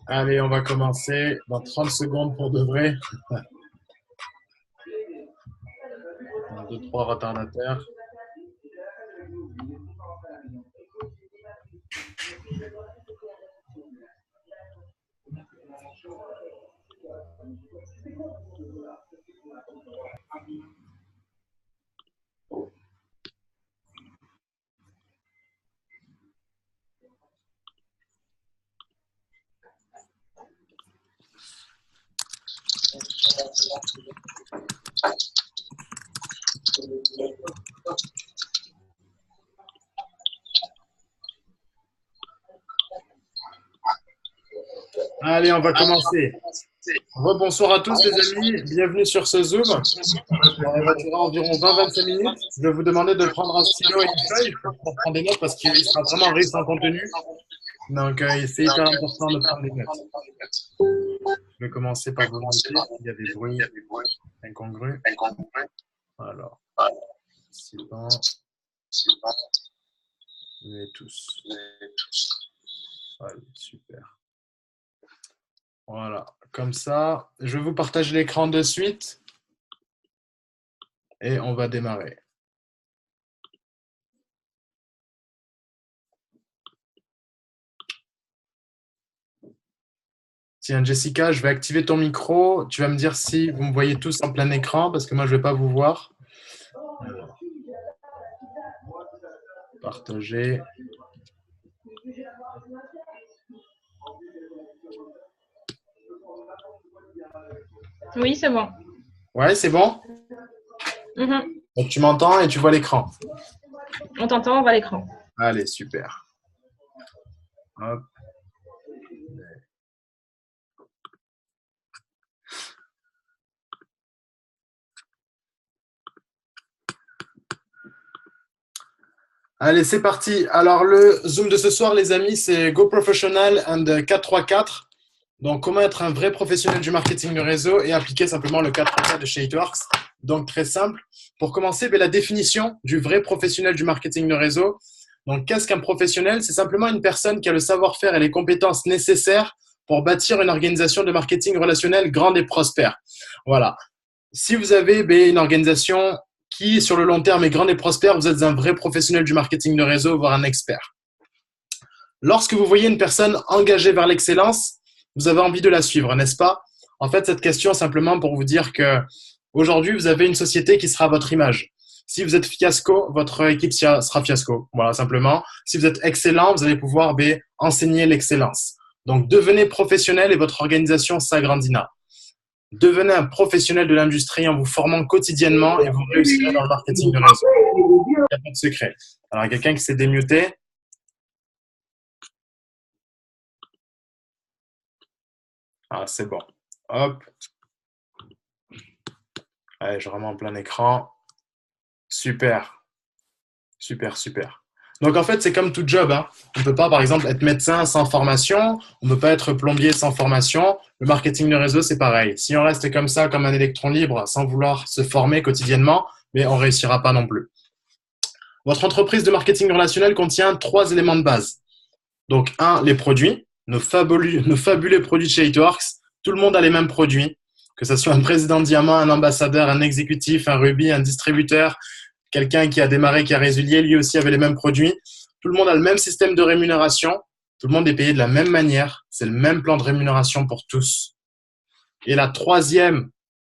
Allez, on va commencer dans 30 secondes pour de vrai. 2-3 retardataires. Allez, on va commencer. Rebonsoir à tous les amis, bienvenue sur ce Zoom. On va durer environ 20-25 minutes. Je vais vous demander de prendre un stylo et une feuille pour prendre des notes parce qu'il sera vraiment riche en contenu. Donc, c'est hyper important de prendre des notes. Je vais commencer par vous montrer. Il y a des bruits incongrus. Alors, c'est bon. Venez tous. Allez, super. Voilà, comme ça, je vais vous partager l'écran de suite et on va démarrer. Tiens, Jessica, je vais activer ton micro. Tu vas me dire si vous me voyez tous en plein écran parce que moi, je ne vais pas vous voir. Alors, partager. Oui, c'est bon. Ouais, c'est bon? Donc, tu m'entends et tu vois l'écran? On t'entend, on voit l'écran. Allez, super. Hop. Allez, c'est parti. Alors, le Zoom de ce soir, les amis, c'est Go Professional and 434. Donc, comment être un vrai professionnel du marketing de réseau et appliquer simplement le 434 de chez It-Works. Donc, très simple. Pour commencer, la définition du vrai professionnel du marketing de réseau. Donc, qu'est-ce qu'un professionnel? C'est simplement une personne qui a le savoir-faire et les compétences nécessaires pour bâtir une organisation de marketing relationnel grande et prospère. Voilà. Si vous avez une organisation qui, sur le long terme, est grande et prospère, vous êtes un vrai professionnel du marketing de réseau, voire un expert. Lorsque vous voyez une personne engagée vers l'excellence, vous avez envie de la suivre, n'est-ce pas? En fait, cette question, simplement pour vous dire que aujourd'hui, vous avez une société qui sera à votre image. Si vous êtes fiasco, votre équipe sera fiasco. Voilà, simplement. Si vous êtes excellent, vous allez pouvoir enseigner l'excellence. Donc, devenez professionnel et votre organisation s'agrandira. Devenez un professionnel de l'industrie en vous formant quotidiennement et vous réussirez dans le marketing de réseau. Il n'y a pas de secret. Alors, quelqu'un qui s'est démuté. Ah, c'est bon. Hop. Allez, je remets en plein écran. Super. Super, super. Donc, en fait, c'est comme tout job. On ne peut pas, par exemple, être médecin sans formation. On ne peut pas être plombier sans formation. Le marketing de réseau, c'est pareil. Si on reste comme ça, comme un électron libre, sans vouloir se former quotidiennement, mais on ne réussira pas non plus. Votre entreprise de marketing relationnel contient 3 éléments de base. Donc, 1, les produits. Nos fabuleux produits de chez It-Works. Tout le monde a les mêmes produits. Que ce soit un président diamant, un ambassadeur, un exécutif, un rubis, un distributeur, quelqu'un qui a démarré, qui a résilié, lui aussi avait les mêmes produits. Tout le monde a le même système de rémunération. Tout le monde est payé de la même manière. C'est le même plan de rémunération pour tous. Et la troisième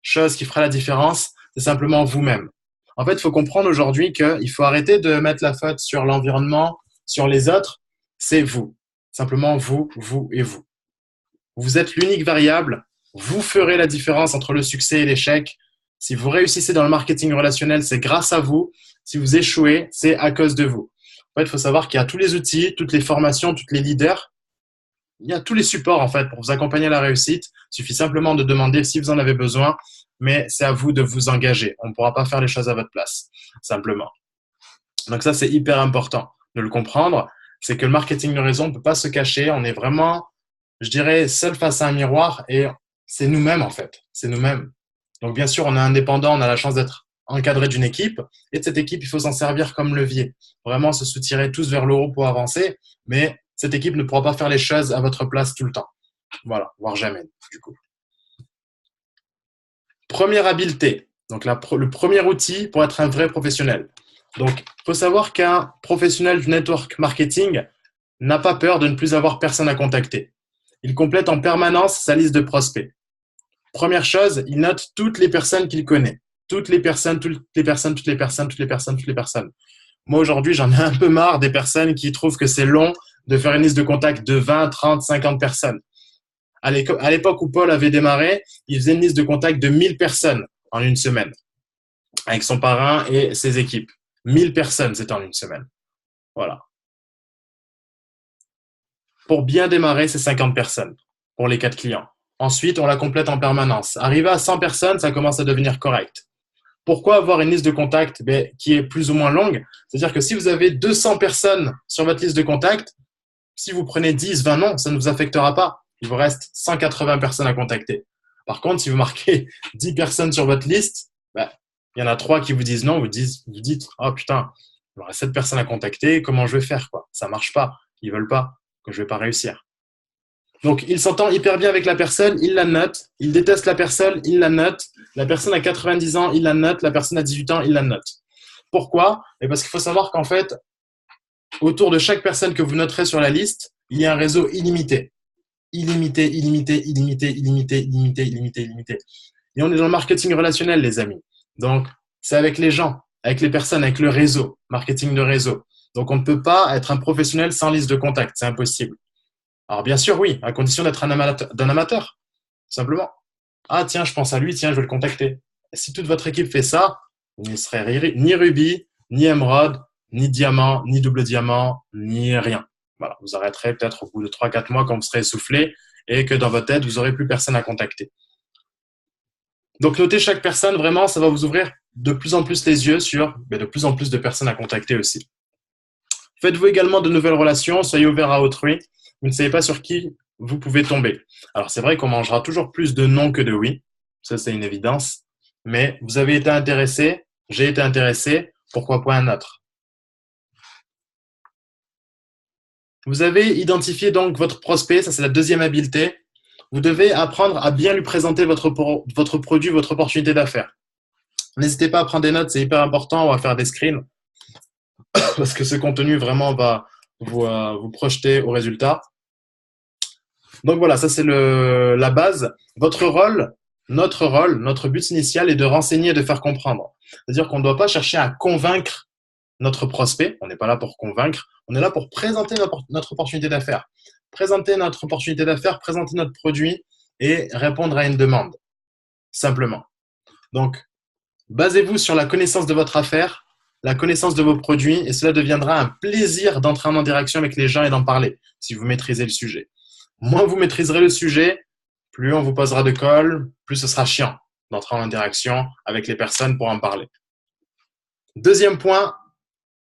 chose qui fera la différence, c'est simplement vous-même. En fait, il faut comprendre aujourd'hui qu'il faut arrêter de mettre la faute sur l'environnement, sur les autres. C'est vous. Simplement vous, vous et vous. Vous êtes l'unique variable. Vous ferez la différence entre le succès et l'échec. Si vous réussissez dans le marketing relationnel, c'est grâce à vous. Si vous échouez, c'est à cause de vous. En fait, il faut savoir qu'il y a tous les outils, toutes les formations, tous les leaders. Il y a tous les supports en fait pour vous accompagner à la réussite. Il suffit simplement de demander si vous en avez besoin, mais c'est à vous de vous engager. On ne pourra pas faire les choses à votre place, simplement. Donc ça, c'est hyper important de le comprendre. C'est que le marketing de réseau, on ne peut pas se cacher. On est vraiment, je dirais, seul face à un miroir et c'est nous-mêmes en fait. C'est nous-mêmes. Donc bien sûr, on est indépendant, on a la chance d'être encadré d'une équipe. Et de cette équipe, il faut s'en servir comme levier. Vraiment se soutirer tous vers le haut pour avancer. Mais cette équipe ne pourra pas faire les choses à votre place tout le temps. Voilà, voire jamais, du coup. Première habileté. Donc, le premier outil pour être un vrai professionnel. Donc, il faut savoir qu'un professionnel du network marketing n'a pas peur de ne plus avoir personne à contacter. Il complète en permanence sa liste de prospects. Première chose, il note toutes les personnes qu'il connaît. Toutes les personnes. Moi, aujourd'hui, j'en ai un peu marre des personnes qui trouvent que c'est long de faire une liste de contacts de 20, 30, 50 personnes. À l'époque où Paul avait démarré, il faisait une liste de contacts de 1000 personnes en une semaine, avec son parrain et ses équipes. 1000 personnes, c'était en une semaine. Voilà. Pour bien démarrer, c'est 50 personnes pour les 4 clients. Ensuite, on la complète en permanence. Arrivé à 100 personnes, ça commence à devenir correct. Pourquoi avoir une liste de contacts qui est plus ou moins longue? C'est-à-dire que si vous avez 200 personnes sur votre liste de contacts, si vous prenez 10, 20 noms, ça ne vous affectera pas. Il vous reste 180 personnes à contacter. Par contre, si vous marquez 10 personnes sur votre liste, il y en a 3 qui vous disent non, vous dites « Oh putain, il y aura 7 personnes à contacter, comment je vais faire quoi? Ça marche pas, ils veulent pas, que je vais pas réussir. » Donc, il s'entend hyper bien avec la personne, il la note. Il déteste la personne, il la note. La personne a 90 ans, il la note. La personne a 18 ans, il la note. Pourquoi? Parce qu'il faut savoir qu'en fait, autour de chaque personne que vous noterez sur la liste, il y a un réseau illimité. Illimité. Et on est dans le marketing relationnel, les amis. Donc, c'est avec les gens, avec les personnes, avec le réseau, marketing de réseau. Donc, on ne peut pas être un professionnel sans liste de contact, c'est impossible. Alors, bien sûr, oui, à condition d'être un amateur, simplement. Ah, tiens, je pense à lui, tiens, je vais le contacter. Et si toute votre équipe fait ça, vous ne serez ni rubis, ni émeraude, ni diamant, ni double diamant, ni rien. Voilà, vous arrêterez peut-être au bout de 3-4 mois quand vous serez essoufflé et que dans votre tête, vous n'aurez plus personne à contacter. Donc, notez chaque personne, vraiment, ça va vous ouvrir de plus en plus les yeux sur de plus en plus de personnes à contacter aussi. Faites-vous également de nouvelles relations, soyez ouvert à autrui. Vous ne savez pas sur qui vous pouvez tomber. Alors, c'est vrai qu'on mangera toujours plus de non que de oui. Ça, c'est une évidence. Mais vous avez été intéressé, j'ai été intéressé, pourquoi pas un autre? Vous avez identifié donc votre prospect, ça c'est la deuxième habileté. Vous devez apprendre à bien lui présenter votre produit, votre opportunité d'affaires. N'hésitez pas à prendre des notes, c'est hyper important, on va faire des screens parce que ce contenu vraiment va vous projeter au résultat. Donc voilà, ça c'est la base. Votre rôle, notre but initial est de renseigner et de faire comprendre. C'est-à-dire qu'on ne doit pas chercher à convaincre notre prospect, on n'est pas là pour convaincre, on est là pour présenter notre opportunité d'affaires. Présenter notre opportunité d'affaires, présenter notre produit et répondre à une demande, simplement. Donc, basez-vous sur la connaissance de votre affaire, la connaissance de vos produits et cela deviendra un plaisir d'entrer en interaction avec les gens et d'en parler si vous maîtrisez le sujet. Moins vous maîtriserez le sujet, plus on vous posera de colle, plus ce sera chiant d'entrer en interaction avec les personnes pour en parler. Deuxième point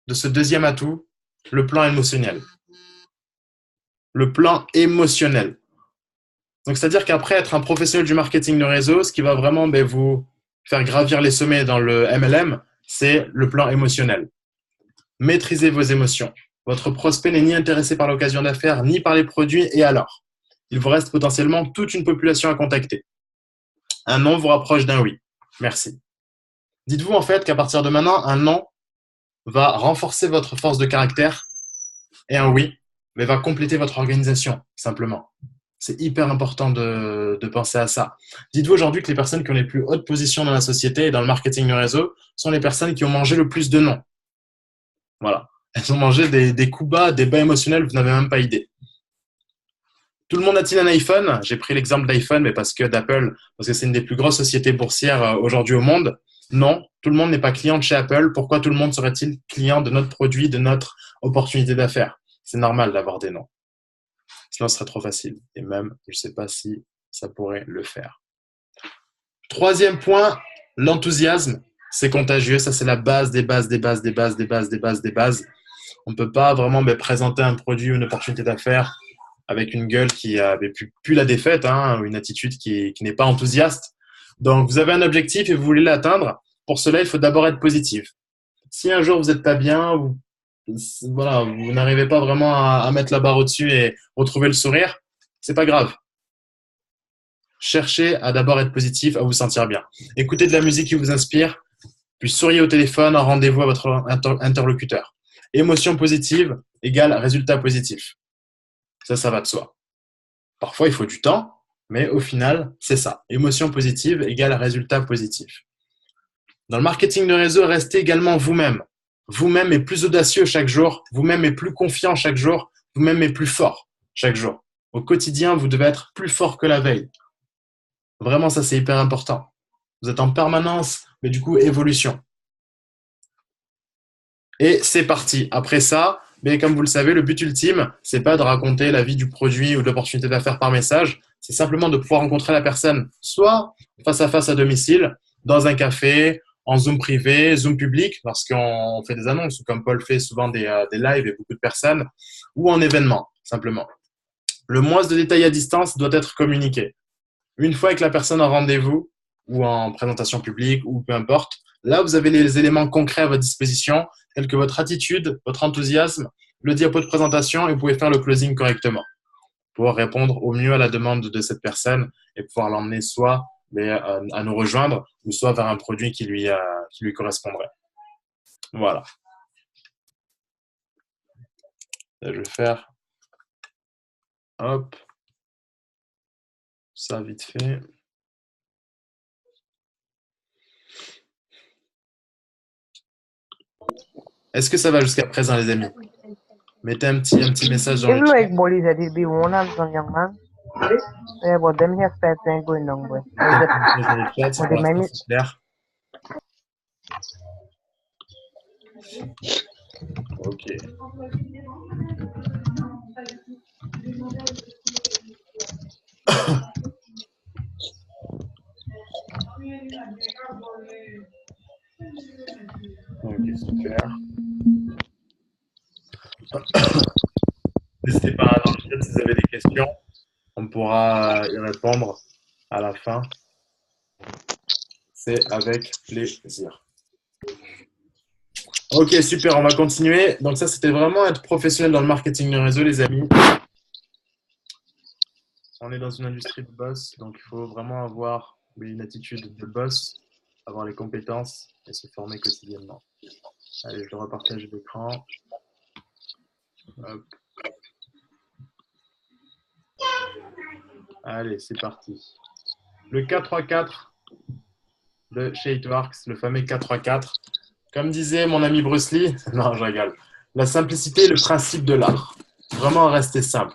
de ce deuxième atout, le plan émotionnel. Le plan émotionnel. Donc, c'est-à-dire qu'après être un professionnel du marketing de réseau, ce qui va vraiment vous faire gravir les sommets dans le MLM, c'est le plan émotionnel. Maîtrisez vos émotions. Votre prospect n'est ni intéressé par l'occasion d'affaires, ni par les produits, et alors? Il vous reste potentiellement toute une population à contacter. Un non vous rapproche d'un oui. Merci. Dites-vous en fait qu'à partir de maintenant, un non va renforcer votre force de caractère et un oui va compléter votre organisation, simplement. C'est hyper important de penser à ça. Dites-vous aujourd'hui que les personnes qui ont les plus hautes positions dans la société et dans le marketing de réseau sont les personnes qui ont mangé le plus de non. Voilà. Elles ont mangé des coups bas, des bas émotionnels, vous n'avez même pas idée. Tout le monde a-t-il un iPhone? J'ai pris l'exemple d'iPhone, mais parce que c'est une des plus grosses sociétés boursières aujourd'hui au monde. Non, tout le monde n'est pas client de chez Apple. Pourquoi tout le monde serait-il client de notre produit, de notre opportunité d'affaires? C'est normal d'avoir des noms. Sinon, ce serait trop facile. Et même, je ne sais pas si ça pourrait le faire. Troisième point, l'enthousiasme. C'est contagieux. Ça, c'est la base des bases. On ne peut pas vraiment présenter un produit ou une opportunité d'affaires avec une gueule qui pue la défaite, une attitude qui n'est pas enthousiaste. Donc, vous avez un objectif et vous voulez l'atteindre. Pour cela, il faut d'abord être positif. Si un jour vous n'êtes pas bien, voilà, vous n'arrivez pas vraiment à mettre la barre au-dessus et retrouver le sourire, c'est pas grave. Cherchez à d'abord être positif, à vous sentir bien. Écoutez de la musique qui vous inspire, puis souriez au téléphone en rendez-vous à votre interlocuteur. Émotion positive égale résultat positif. Ça va de soi. Parfois, il faut du temps, mais au final, c'est ça. Émotion positive égale résultat positif. Dans le marketing de réseau, restez également vous-même. Vous-même est plus audacieux chaque jour, vous-même est plus confiant chaque jour, vous-même est plus fort chaque jour. Au quotidien, vous devez être plus fort que la veille. Vraiment, ça, c'est hyper important. Vous êtes en permanence, mais du coup, évolution. Et c'est parti. Après ça, mais comme vous le savez, le but ultime, c'est pas de raconter la vie du produit ou de l'opportunité d'affaires par message. C'est simplement de pouvoir rencontrer la personne, soit face à domicile, dans un café, en Zoom privé, Zoom public, lorsqu'on fait des annonces, ou comme Paul fait souvent des lives et beaucoup de personnes, ou en événement, simplement. Le moins de détails à distance doit être communiqué. Une fois avec la personne en rendez-vous, ou en présentation publique, ou peu importe, là, vous avez les éléments concrets à votre disposition, tels que votre attitude, votre enthousiasme, le diapo de présentation, et vous pouvez faire le closing correctement pour répondre au mieux à la demande de cette personne et pouvoir l'emmener soit à nous rejoindre ou soit vers un produit qui lui correspondrait. Voilà. Là, je vais faire hop, ça vite fait. Est-ce que ça va jusqu'à présent, les amis? Mettez un petit message dans le chat. Like Bolly said, it'd be one of some young man. Yeah, but them here spats ain't going on, boy. Dans le chat, But they might c'est clair. Ok. Ok, super. N'hésitez pas dans le chat si vous avez des questions. On pourra y répondre à la fin. C'est avec plaisir. Ok, super, on va continuer. Donc ça, c'était vraiment être professionnel dans le marketing de réseau, les amis. On est dans une industrie de boss, donc il faut vraiment avoir une attitude de boss, avoir les compétences et se former quotidiennement. Allez, je repartage l'écran. Hop. Allez, c'est parti. Le 4-3-4 de chez Hitworks, le fameux 4-3-4. Comme disait mon ami Bruce Lee, non, je rigole. La simplicité est le principe de l'art. Vraiment rester simple.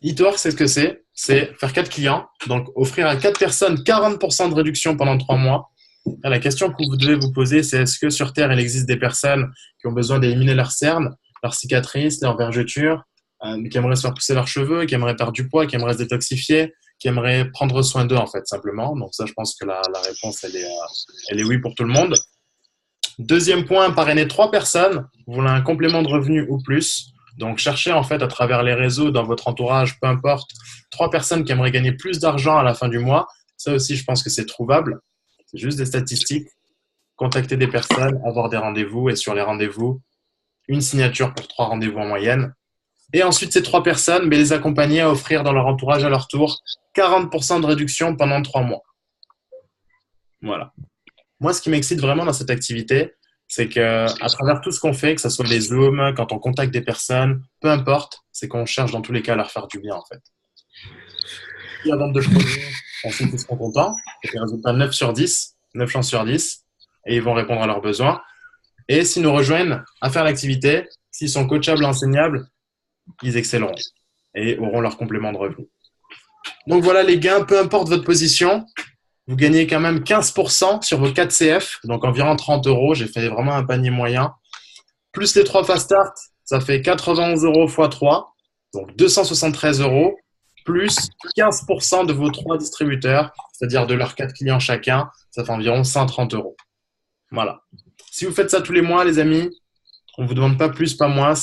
Hitworks, c'est ce que c'est? C'est faire 4 clients, donc offrir à 4 personnes 40% de réduction pendant 3 mois. Et la question que vous devez vous poser, c'est est-ce que sur Terre, il existe des personnes qui ont besoin d'éliminer leurs cernes, leurs cicatrices, leurs vergetures, qui aimeraient se faire pousser leurs cheveux, qui aimeraient perdre du poids, qui aimeraient se détoxifier, qui aimeraient prendre soin d'eux, en fait, simplement. Donc ça, je pense que la réponse, elle est oui pour tout le monde. Deuxième point, parrainer 3 personnes. Vous voulez un complément de revenu ou plus. Donc, cherchez en fait à travers les réseaux, dans votre entourage, peu importe, 3 personnes qui aimeraient gagner plus d'argent à la fin du mois. Ça aussi, je pense que c'est trouvable. C'est juste des statistiques. Contacter des personnes, avoir des rendez-vous et sur les rendez-vous, une signature pour 3 rendez-vous en moyenne. Et ensuite, ces 3 personnes, les accompagner à offrir dans leur entourage à leur tour 40% de réduction pendant 3 mois. Voilà. Moi, ce qui m'excite vraiment dans cette activité, c'est qu'à travers tout ce qu'on fait, que ce soit les Zooms, quand on contacte des personnes, peu importe, c'est qu'on cherche dans tous les cas à leur faire du bien, en fait. Si la vente de produits, on sait qu'ils seront contents, c'est des résultats 9 sur 10, 9 chances sur 10, et ils vont répondre à leurs besoins. Et s'ils nous rejoignent à faire l'activité, s'ils sont coachables, enseignables, ils excelleront et auront leur complément de revenu. Donc voilà les gains, peu importe votre position, vous gagnez quand même 15% sur vos 4 CF, donc environ 30 €. J'ai fait vraiment un panier moyen. Plus les 3 fast start, ça fait 91 € x 3, donc 273 €, plus 15% de vos 3 distributeurs, c'est-à-dire de leurs 4 clients chacun, ça fait environ 130 €. Voilà. Si vous faites ça tous les mois, les amis, on ne vous demande pas plus, pas moins,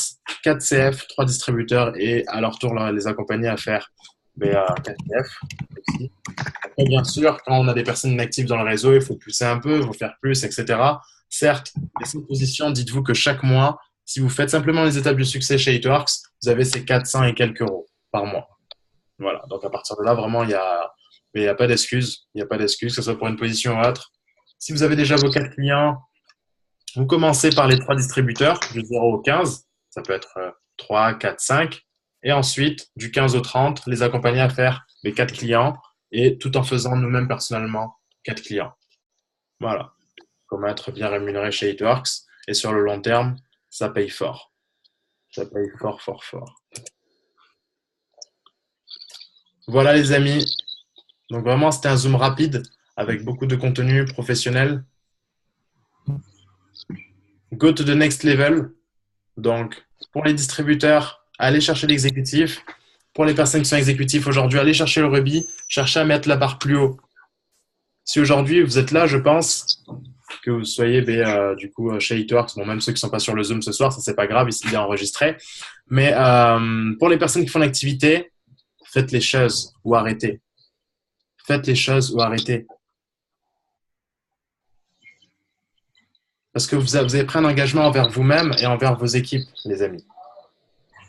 4 CF, 3 distributeurs et à leur tour les accompagner à faire KTF aussi. Après, bien sûr, quand on a des personnes inactives dans le réseau, il faut pousser un peu, il faut faire plus, etc. Certes, les 5 positions, dites-vous que chaque mois, si vous faites simplement les étapes du succès chez Hitworks, vous avez ces 400 et quelques euros par mois. Voilà. Donc, à partir de là, vraiment, il y a pas d'excuse. Il n'y a pas d'excuse, que ce soit pour une position ou autre. Si vous avez déjà vos 4 clients, vous commencez par les 3 distributeurs, du 0 au 15. Ça peut être 3, 4, 5. Et ensuite, du 15 au 30, les accompagner à faire les 4 clients et tout en faisant nous-mêmes personnellement 4 clients. Voilà. Comment être bien rémunéré chez Hitworks. Et sur le long terme, ça paye fort. Ça paye fort, fort, fort. Voilà les amis. Donc vraiment, c'était un zoom rapide avec beaucoup de contenu professionnel. Go to the next level. Donc, pour les distributeurs, allez chercher l'exécutif. Pour les personnes qui sont exécutifs aujourd'hui, allez chercher le rubis. Cherchez à mettre la barre plus haut. Si aujourd'hui vous êtes là, je pense que vous soyez du coup chez Hitworks, bon, même ceux qui ne sont pas sur le Zoom ce soir, ça c'est pas grave, il est enregistré. Mais pour les personnes qui font l'activité, faites les choses ou arrêtez. Faites les choses ou arrêtez. Parce que vous avez pris un engagement envers vous-même et envers vos équipes, les amis.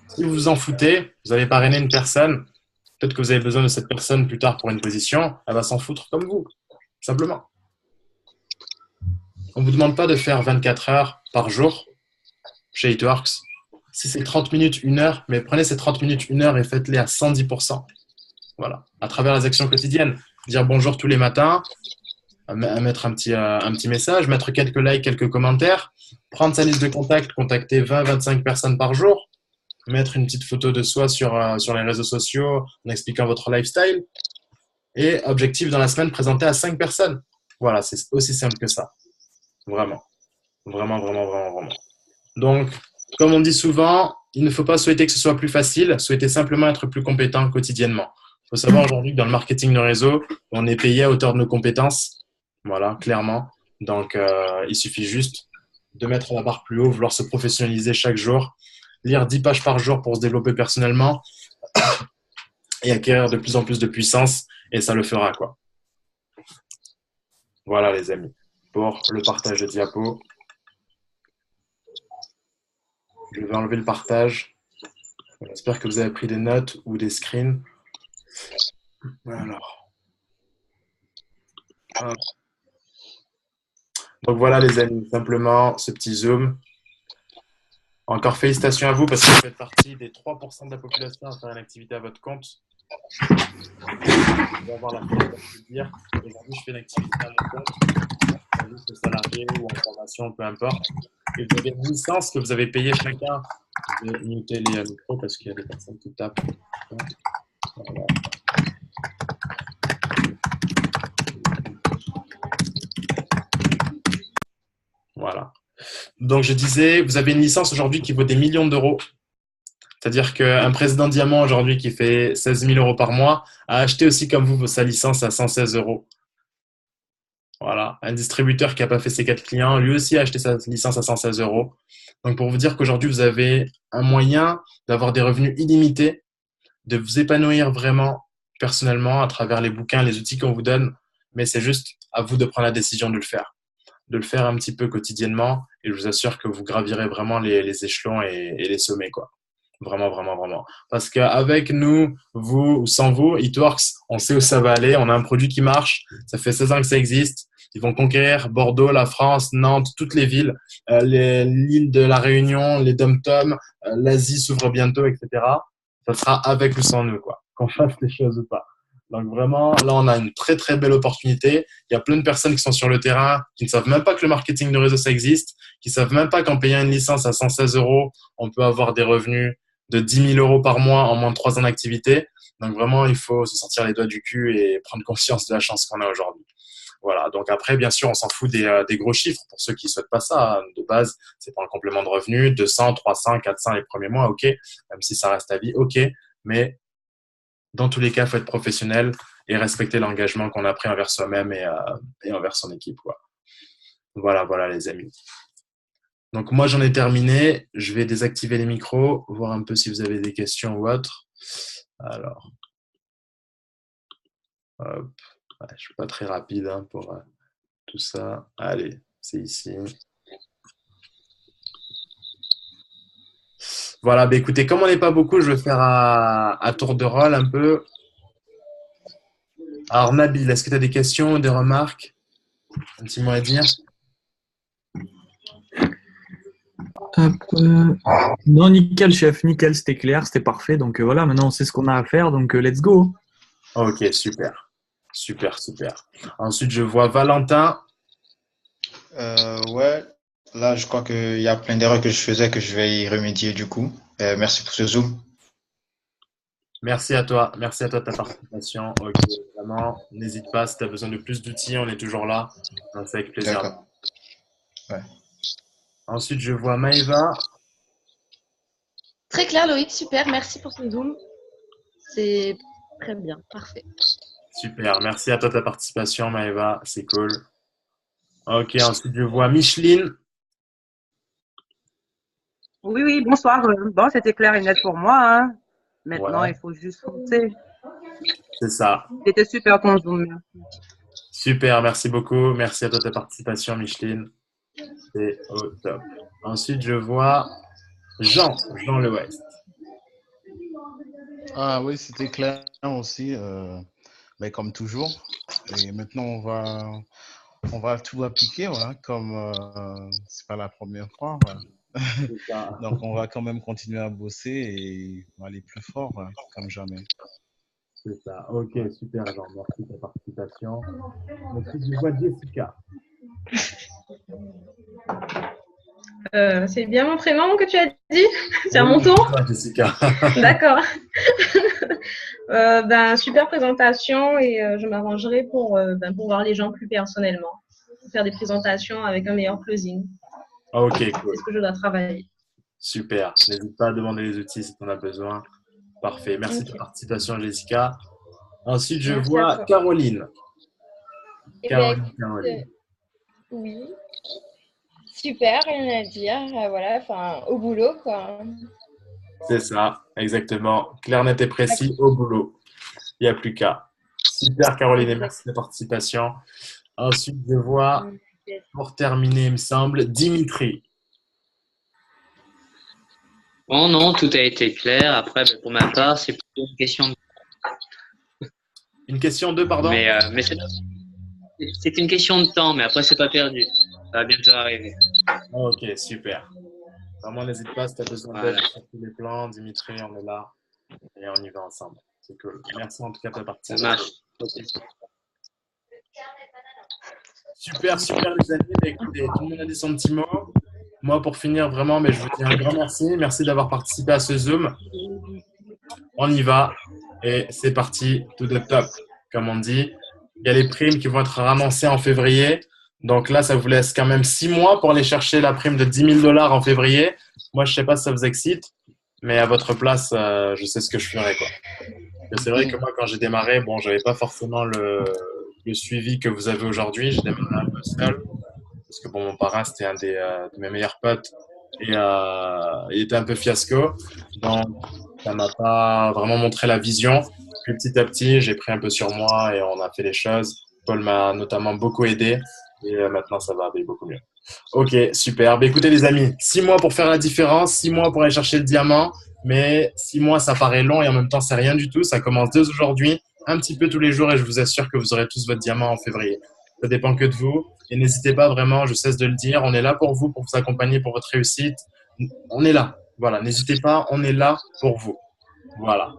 Si vous vous en foutez, vous avez parrainé une personne, peut-être que vous avez besoin de cette personne plus tard pour une position, elle va s'en foutre comme vous, simplement. On ne vous demande pas de faire 24 heures par jour chez Hitworks. Si c'est 30 minutes, 1 heure, mais prenez ces 30 minutes, 1 heure et faites-les à 110%. Voilà. À travers les actions quotidiennes. Dire bonjour tous les matins, mettre un petit message, mettre quelques likes, quelques commentaires, prendre sa liste de contacts, contacter 20-25 personnes par jour, mettre une petite photo de soi sur les réseaux sociaux en expliquant votre lifestyle. Et objectif dans la semaine, présenter à 5 personnes. Voilà, c'est aussi simple que ça. Vraiment. Vraiment, vraiment, vraiment, vraiment. Donc, comme on dit souvent, il ne faut pas souhaiter que ce soit plus facile, souhaiter simplement être plus compétent quotidiennement. Il faut savoir aujourd'hui que dans le marketing de réseau, on est payé à hauteur de nos compétences. Voilà, clairement. Donc, il suffit juste de mettre la barre plus haut, vouloir se professionnaliser chaque jour, lire 10 pages par jour pour se développer personnellement et acquérir de plus en plus de puissance, et ça le fera, quoi. Voilà, les amis, pour le partage de diapo. Je vais enlever le partage. J'espère que vous avez pris des notes ou des screens. Alors. Donc voilà les amis, simplement ce petit zoom. Encore félicitations à vous parce que vous faites partie des 3% de la population à faire une activité à votre compte. Je vais avoir la chance de vous dire. Aujourd'hui, je fais une activité à mon compte, juste salarié ou en formation, peu importe. Et vous avez une licence que vous avez payée chacun. Je vais muter les micros parce qu'il y a des personnes qui tapent. Voilà. Voilà. Donc, je disais, vous avez une licence aujourd'hui qui vaut des millions d'euros. C'est-à-dire qu'un président diamant aujourd'hui qui fait 16 000 euros par mois a acheté aussi comme vous sa licence à 116 euros. Voilà. Un distributeur qui n'a pas fait ses 4 clients, lui aussi a acheté sa licence à 116 euros. Donc, pour vous dire qu'aujourd'hui, vous avez un moyen d'avoir des revenus illimités, de vous épanouir vraiment personnellement à travers les bouquins, les outils qu'on vous donne. Mais c'est juste à vous de prendre la décision de le faire. De le faire un petit peu quotidiennement et je vous assure que vous gravirez vraiment les échelons et les sommets, quoi. Vraiment, vraiment, vraiment. Parce qu'avec nous, vous ou sans vous, Hitworks, on sait où ça va aller. On a un produit qui marche. Ça fait 16 ans que ça existe. Ils vont conquérir Bordeaux, la France, Nantes, toutes les villes, l'île de la Réunion, les Dom-Tom, l'Asie s'ouvre bientôt, etc. Ça sera avec ou sans nous, quoi. Qu'on fasse les choses ou pas. Donc vraiment, là, on a une très, très belle opportunité. Il y a plein de personnes qui sont sur le terrain, qui ne savent même pas que le marketing de réseau, ça existe, qui ne savent même pas qu'en payant une licence à 116 euros, on peut avoir des revenus de 10 000 euros par mois en moins de 3 ans d'activité. Donc vraiment, il faut se sortir les doigts du cul et prendre conscience de la chance qu'on a aujourd'hui. Voilà. Donc après, bien sûr, on s'en fout des gros chiffres pour ceux qui ne souhaitent pas ça. De base, c'est pour un complément de revenus, 200, 300, 400 les premiers mois, ok. Même si ça reste à vie, ok. Mais dans tous les cas, il faut être professionnel et respecter l'engagement qu'on a pris envers soi-même et envers son équipe, quoi. Voilà, voilà les amis. Donc moi, j'en ai terminé. Je vais désactiver les micros, voir un peu si vous avez des questions ou autres. Alors. Hop. Ouais, je ne suis pas très rapide hein, pour tout ça. Allez, c'est ici. Voilà, bah écoutez, comme on n'est pas beaucoup, je vais faire à tour de rôle un peu. Alors, Nabil, est-ce que tu as des questions, des remarques? Un petit mot à dire? Hop, non, nickel, chef, nickel, c'était clair, c'était parfait. Donc voilà, maintenant on sait ce qu'on a à faire, donc let's go. Ok, super. Super, super. Ensuite, je vois Valentin. Ouais, là, je crois qu'il y a plein d'erreurs que je faisais que je vais y remédier du coup. Merci pour ce zoom. Merci à toi. Merci à toi de ta participation. Ok, vraiment, n'hésite pas. Si tu as besoin de plus d'outils, on est toujours là. Donc, c'est avec plaisir. D'accord. Ouais. Ensuite, je vois Maëva. Très clair, Loïc, super. Merci pour ce zoom. C'est très bien, parfait. Super. Merci à toi de ta participation, Maëva. C'est cool. Ok, ensuite, je vois Micheline. Oui, oui, bonsoir. Bon, c'était clair et net pour moi, hein. Maintenant, Ouais, il faut juste foncer. c'est ça. C'était super ton zoom. Super, merci beaucoup. Merci à toi de ta participation, Micheline. C'est au top. Ensuite, je vois Jean Le Ouest. Ah oui, c'était clair aussi, mais comme toujours. Et maintenant, on va tout appliquer, voilà, comme c'est pas la première fois, voilà. C'est ça. Donc, on va quand même continuer à bosser et aller plus fort, voilà, comme jamais. C'est ça. Ok, super, Jean. Merci de ta participation. Ensuite, je vois Jessica. C'est bien mon prénom que tu as dit? C'est à Oui, mon tour? toi, Jessica. D'accord. Super présentation et je m'arrangerai pour voir les gens plus personnellement. Faire des présentations avec un meilleur closing. Ok, C'est cool. ce que je dois travailler. Super. N'hésite pas à demander les outils si tu en as besoin. Parfait. Merci de ta Ok. participation, Jessica. Ensuite, je Merci à vois toi. Caroline. Eh bien, Caroline, écoute, Caroline. oui, super, rien à dire. Voilà, enfin, au boulot, quoi. C'est ça, exactement. Clair, net et précis au boulot. Il n'y a plus qu'à. Super, Caroline, et Exact. merci de ta participation. Ensuite, je vois, pour terminer, il me semble, Dimitri. Bon, non, tout a été clair. Après, pour ma part, c'est plutôt une question de... Une question 2, pardon? Mais c'est une question de temps, mais après, c'est pas perdu. Ça va bientôt arriver. Ok, super. Vraiment, n'hésite pas si tu as besoin d'aide Voilà. sur tous les plans. Dimitri, on est là et on y va ensemble. C'est cool. Merci en tout cas de ta Ça participation. marche. Super, super les amis. Bah, écoutez, tout le monde a dit son petit mot. Moi, pour finir, vraiment, mais je vous dis un grand merci. Merci d'avoir participé à ce Zoom. On y va et c'est parti, to the top, comme on dit. Il y a les primes qui vont être ramassées en février. Donc là, ça vous laisse quand même 6 mois pour aller chercher la prime de 10 000 $ en février. Moi, je ne sais pas si ça vous excite, mais à votre place, je sais ce que je ferais, quoi. Et c'est vrai que moi, quand j'ai démarré, bon, j'avais pas forcément le suivi que vous avez aujourd'hui. J'ai démarré un peu seul parce que bon, mon parrain, c'était un de mes meilleurs potes et il était un peu fiasco. Donc, ça m'a pas vraiment montré la vision. Puis petit à petit, j'ai pris un peu sur moi et on a fait les choses. Paul m'a notamment beaucoup aidé et maintenant, ça va aller beaucoup mieux. Ok, super. Bah, écoutez, les amis, 6 mois pour faire la différence, 6 mois pour aller chercher le diamant. Mais 6 mois, ça paraît long et en même temps, c'est rien du tout. Ça commence dès aujourd'hui, un petit peu tous les jours et je vous assure que vous aurez tous votre diamant en février. Ça dépend que de vous. Et n'hésitez pas vraiment, je cesse de le dire, on est là pour vous, pour vous accompagner pour votre réussite. On est là. Voilà, n'hésitez pas, on est là pour vous. Voilà.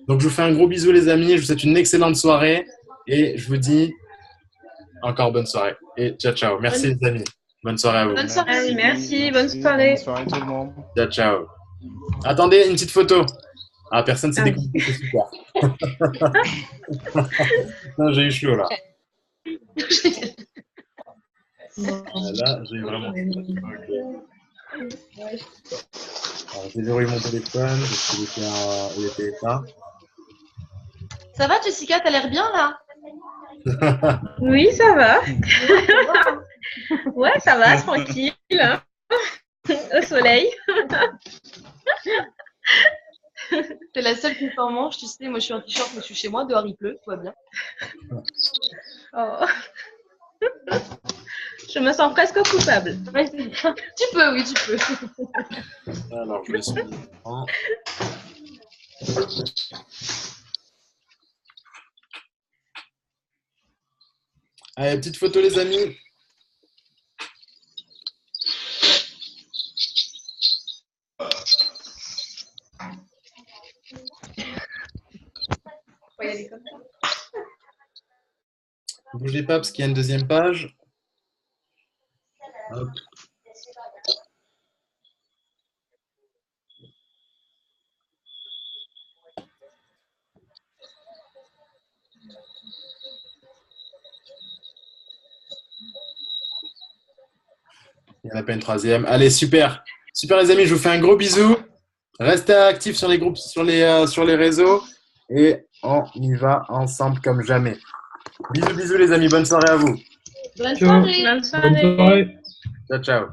Donc, je vous fais un gros bisou, les amis. Je vous souhaite une excellente soirée et je vous dis encore bonne soirée. Et ciao, ciao. Merci, les amis. Bonne soirée à vous. Bonne soirée. Merci, Merci, bonne merci. soirée. Bonne soirée tout le monde. Ciao, ciao. Attendez, une petite photo. Ah, personne s'est Ah oui. déconnecté, c'est super. Non, j'ai eu chaud là. Là, j'ai vraiment. Ok. Alors, j'ai verrouillé mon téléphone parce qu'il était éteint. Ça va, Jessica, t'as l'air bien là? Oui, ça va. Ouais, ça va, tranquille. Hein. Au soleil. T'es la seule qui s'en mange, tu sais. Moi, je suis en t-shirt, mais je suis chez moi, dehors il pleut, tout va bien. Oh. Je me sens presque coupable. Ouais, tu peux, oui, tu peux. Alors, je le suis. Allez, petite photo, les amis. Faut y aller comme ça. Bougez pas parce qu'il y a une deuxième page. Hop. Il n'y en a pas une troisième. Allez, super. Super, les amis, je vous fais un gros bisou. Restez actifs sur les groupes, sur les réseaux. Et on y va ensemble comme jamais. Bisous, bisous, les amis. Bonne soirée à vous. Bonne Ciao. soirée. Bonne Bonne soirée. soirée. Ciao, ciao.